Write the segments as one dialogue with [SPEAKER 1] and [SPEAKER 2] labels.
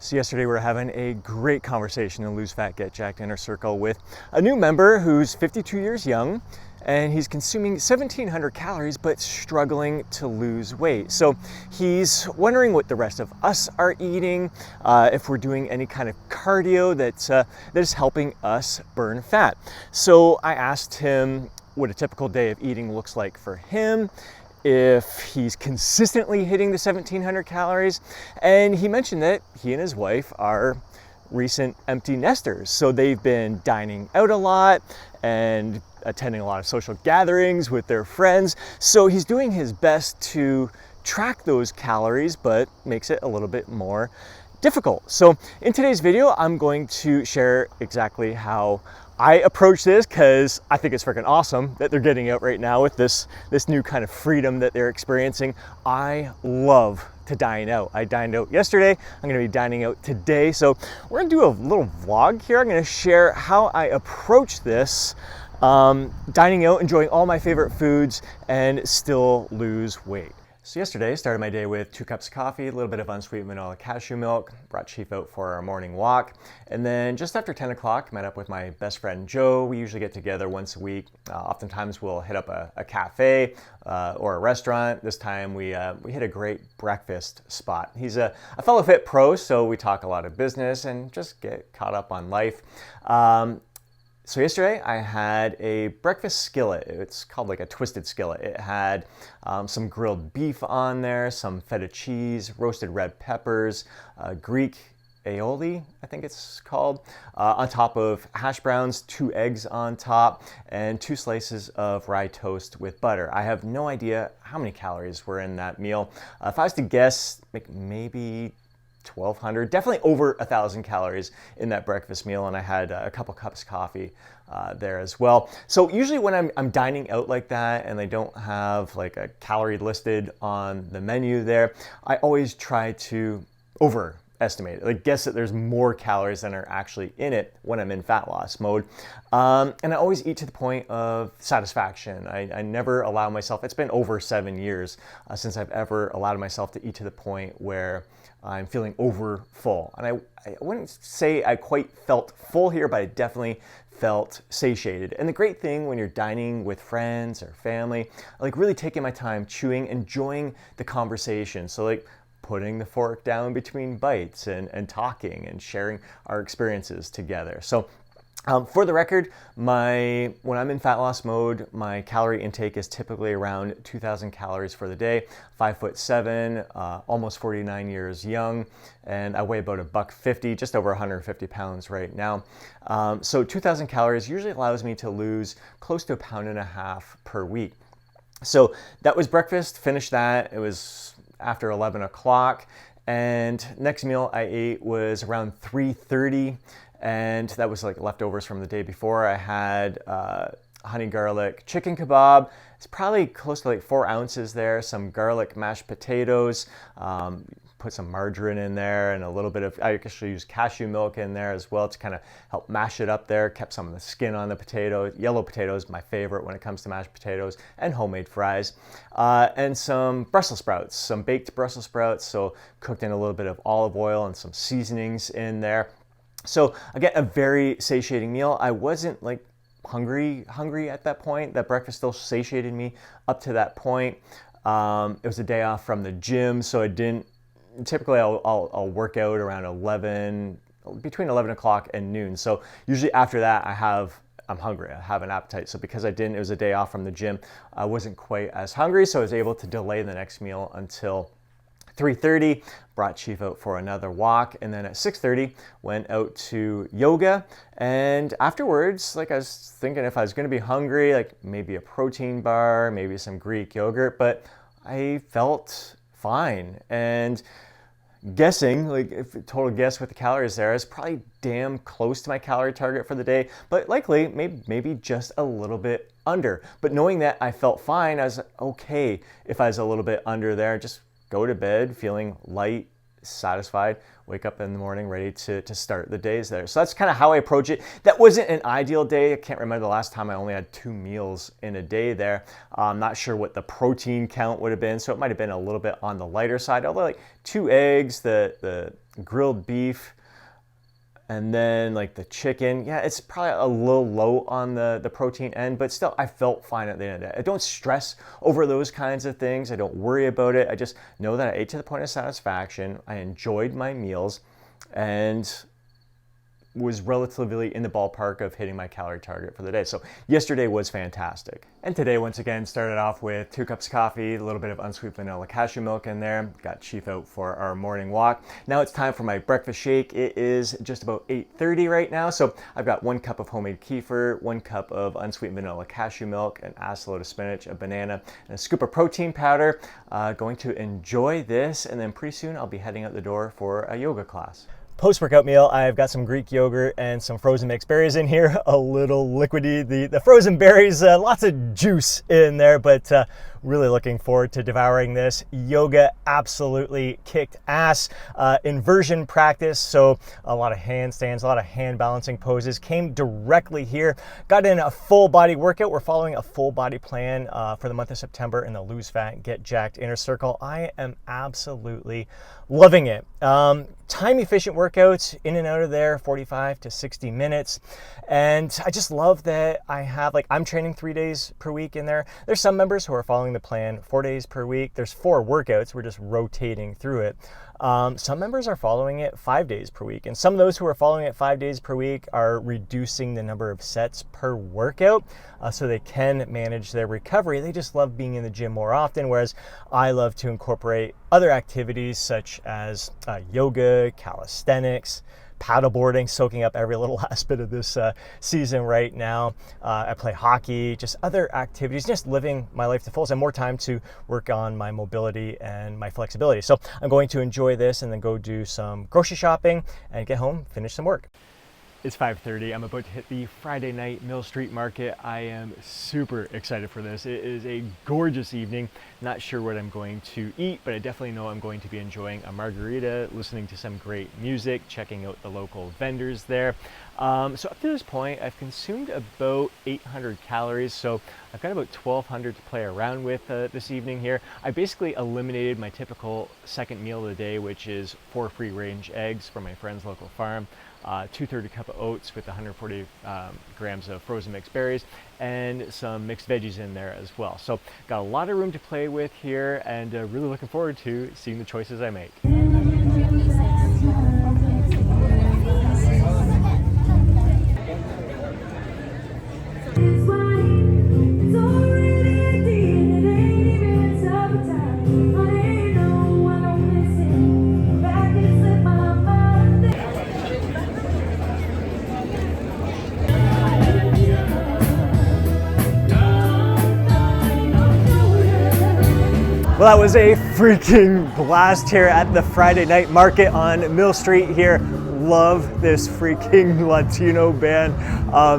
[SPEAKER 1] So yesterday we were having a great conversation in Lose Fat, Get Jacked Inner Circle with a new member who's 52 years young, and he's consuming 1,700 calories but struggling to lose weight. So he's wondering what the rest of us are eating, if we're doing any kind of cardio that is helping us burn fat. So I asked him what a typical day of eating looks like for him, if he's consistently hitting the 1,700 calories, and he mentioned that he and his wife are recent empty nesters. So they've been dining out a lot and attending a lot of social gatherings with their friends. So he's doing his best to track those calories, but makes it a little bit more difficult. So in today's video, I'm going to share exactly how I approach this, because I think it's freaking awesome that they're getting out right now with this new kind of freedom that they're experiencing. I love to dine out. I dined out yesterday. I'm gonna be dining out today. So we're gonna do a little vlog here. I'm gonna share how I approach this, dining out, enjoying all my favorite foods, and still lose weight. So yesterday, I started my day with 2 cups of coffee, a little bit of unsweetened vanilla cashew milk, brought Chief out for our morning walk, and then just after 10 o'clock, met up with my best friend Joe. We usually get together once a week. Oftentimes we'll hit up a cafe or a restaurant. This time we hit a great breakfast spot. He's a fellow fit pro, so we talk a lot of business and just get caught up on life. So yesterday I had a breakfast skillet. It's called like a twisted skillet. It had some grilled beef on there, some feta cheese, roasted red peppers, Greek aioli, I think it's called, on top of hash browns, 2 eggs on top, and 2 slices of rye toast with butter. I have no idea how many calories were in that meal. If I was to guess, like maybe 1,200, definitely over 1,000 calories in that breakfast meal, and I had a couple cups of coffee there as well. So usually when I'm dining out like that and they don't have like a calorie listed on the menu there, I always try to overestimate it, like guess that there's more calories than are actually in it when I'm in fat loss mode. And I always eat to the point of satisfaction. I never allow myself, it's been over 7 years since I've ever allowed myself to eat to the point where I'm feeling over full. And I wouldn't say I quite felt full here, but I definitely felt satiated. And the great thing when you're dining with friends or family, I like really taking my time chewing, enjoying the conversation. So like putting the fork down between bites and talking and sharing our experiences together. So for the record, when I'm in fat loss mode, my calorie intake is typically around 2,000 calories for the day. 5'7", almost 49 years young, and I weigh about $150, just over 150 pounds right now. So 2,000 calories usually allows me to lose close to 1.5 pounds per week. So that was breakfast, finished that. It was after 11 o'clock, and next meal I ate was around 3:30. And that was like leftovers from the day before. I had honey garlic chicken kebab. It's probably close to like 4 ounces there, some garlic mashed potatoes, put some margarine in there, and a little bit of, I actually used cashew milk in there as well to kind of help mash it up there, kept some of the skin on the potato. Yellow potatoes, my favorite when it comes to mashed potatoes, and homemade fries. And some Brussels sprouts, some baked Brussels sprouts, so cooked in a little bit of olive oil and some seasonings in there. So again, a very satiating meal. I wasn't like hungry at that point. That breakfast still satiated me up to that point. It was a day off from the gym, so I didn't, typically I'll work out around between 11 o'clock and noon. So usually after that I'm hungry, I have an appetite. So because it was a day off from the gym, I wasn't quite as hungry, so I was able to delay the next meal until 3:30, brought Chief out for another walk, and then at 6:30 went out to yoga. And afterwards, like I was thinking if I was gonna be hungry, like maybe a protein bar, maybe some Greek yogurt, but I felt fine. And guessing, like if total guess with the calories there, is probably damn close to my calorie target for the day, but likely maybe just a little bit under. But knowing that I felt fine, I was okay if I was a little bit under there, just go to bed feeling light, satisfied, wake up in the morning ready to start the days there. So that's kind of how I approach it. That wasn't an ideal day. I can't remember the last time I only had 2 meals in a day there. I'm not sure what the protein count would have been, so it might have been a little bit on the lighter side, although like 2 eggs, the grilled beef, and then like the chicken, yeah, it's probably a little low on the protein end, but still I felt fine at the end of the day. I don't stress over those kinds of things. I don't worry about it. I just know that I ate to the point of satisfaction. I enjoyed my meals and was relatively in the ballpark of hitting my calorie target for the day. So yesterday was fantastic. And today, once again, started off with 2 cups of coffee, a little bit of unsweetened vanilla cashew milk in there. Got Chief out for our morning walk. Now it's time for my breakfast shake. It is just about 8:30 right now. So I've got 1 cup of homemade kefir, 1 cup of unsweetened vanilla cashew milk, an ass load of spinach, a banana, and a scoop of protein powder. Going to enjoy this, and then pretty soon I'll be heading out the door for a yoga class. Post-workout meal, I've got some Greek yogurt and some frozen mixed berries in here, a little liquidy. The frozen berries, lots of juice in there, but really looking forward to devouring this. Yoga absolutely kicked ass. Inversion practice, so a lot of handstands, a lot of hand balancing poses. Came directly here, got in a full body workout. We're following a full body plan for the month of September in the Lose Fat, Get Jacked Inner Circle. I am absolutely loving it. Time efficient workouts, in and out of there, 45 to 60 minutes. And I just love that I have, I'm training 3 days per week in there. There's some members who are following the plan 4 days per week. There's 4 workouts. We're just rotating through it. Some members are following it 5 days per week. And some of those who are following it 5 days per week are reducing the number of sets per workout so they can manage their recovery. They just love being in the gym more often, whereas I love to incorporate other activities such as yoga, calisthenics, paddleboarding, soaking up every little last bit of this season right now. I play hockey, just other activities, just living my life to the fullest and more time to work on my mobility and my flexibility. So I'm going to enjoy this and then go do some grocery shopping and get home, finish some work. It's 5:30. I'm about to hit the Friday night Mill Street Market. I am super excited for this. It is a gorgeous evening. Not sure what I'm going to eat, but I definitely know I'm going to be enjoying a margarita, listening to some great music, checking out the local vendors there. So up to this point, I've consumed about 800 calories. So I've got about 1,200 to play around with this evening here. I basically eliminated my typical second meal of the day, which is 4 free-range eggs from my friend's local farm. 2/3 cup of oats with 140 grams of frozen mixed berries and some mixed veggies in there as well. So got a lot of room to play with here and really looking forward to seeing the choices I make. Well, that was a freaking blast here at the Friday night market on Mill Street here. Love this freaking Latino band.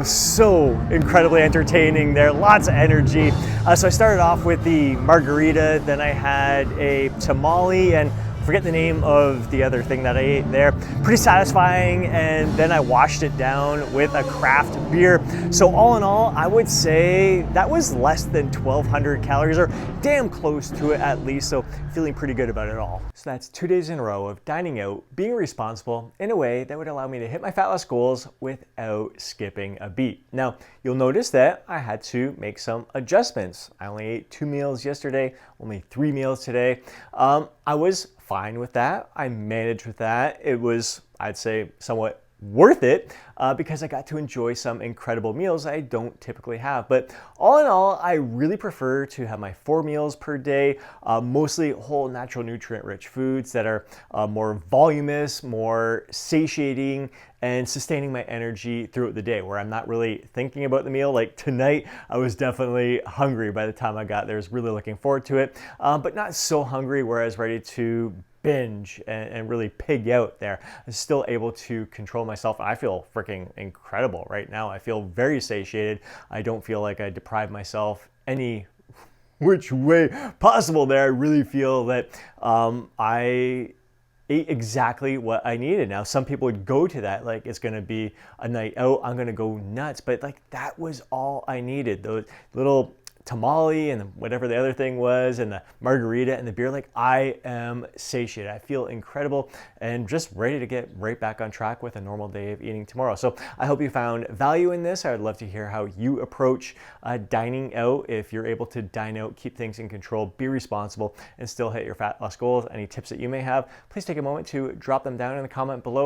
[SPEAKER 1] So incredibly entertaining there, lots of energy. So I started off with the margarita, then I had a tamale, and forget the name of the other thing that I ate there. Pretty satisfying, and then I washed it down with a craft beer. So all in all, I would say that was less than 1,200 calories, or damn close to it at least, so feeling pretty good about it all. So that's 2 days in a row of dining out, being responsible in a way that would allow me to hit my fat loss goals without skipping a beat. Now, you'll notice that I had to make some adjustments. I only ate 2 meals yesterday, only 3 meals today. I was fine with that. I managed with that. It was, I'd say, somewhat worth it because I got to enjoy some incredible meals I don't typically have. But all in all, I really prefer to have my 4 meals per day, mostly whole, natural, nutrient-rich foods that are more voluminous, more satiating, and sustaining my energy throughout the day, where I'm not really thinking about the meal. Like tonight, I was definitely hungry by the time I got there. I was really looking forward to it, but not so hungry where I was ready to binge and really pig out there. I'm still able to control myself. I feel freaking incredible right now. I feel very satiated. I don't feel like I deprive myself any which way possible there. I really feel that I ate exactly what I needed. Now, some people would go to that like it's gonna be a night out, I'm gonna go nuts, but like that was all I needed. Those little tamale and whatever the other thing was, and the margarita and the beer, like I am satiated. I feel incredible and just ready to get right back on track with a normal day of eating tomorrow. So I hope you found value in this. I would love to hear how you approach dining out. If you're able to dine out, keep things in control, be responsible, and still hit your fat loss goals. Any tips that you may have, please take a moment to drop them down in the comment below.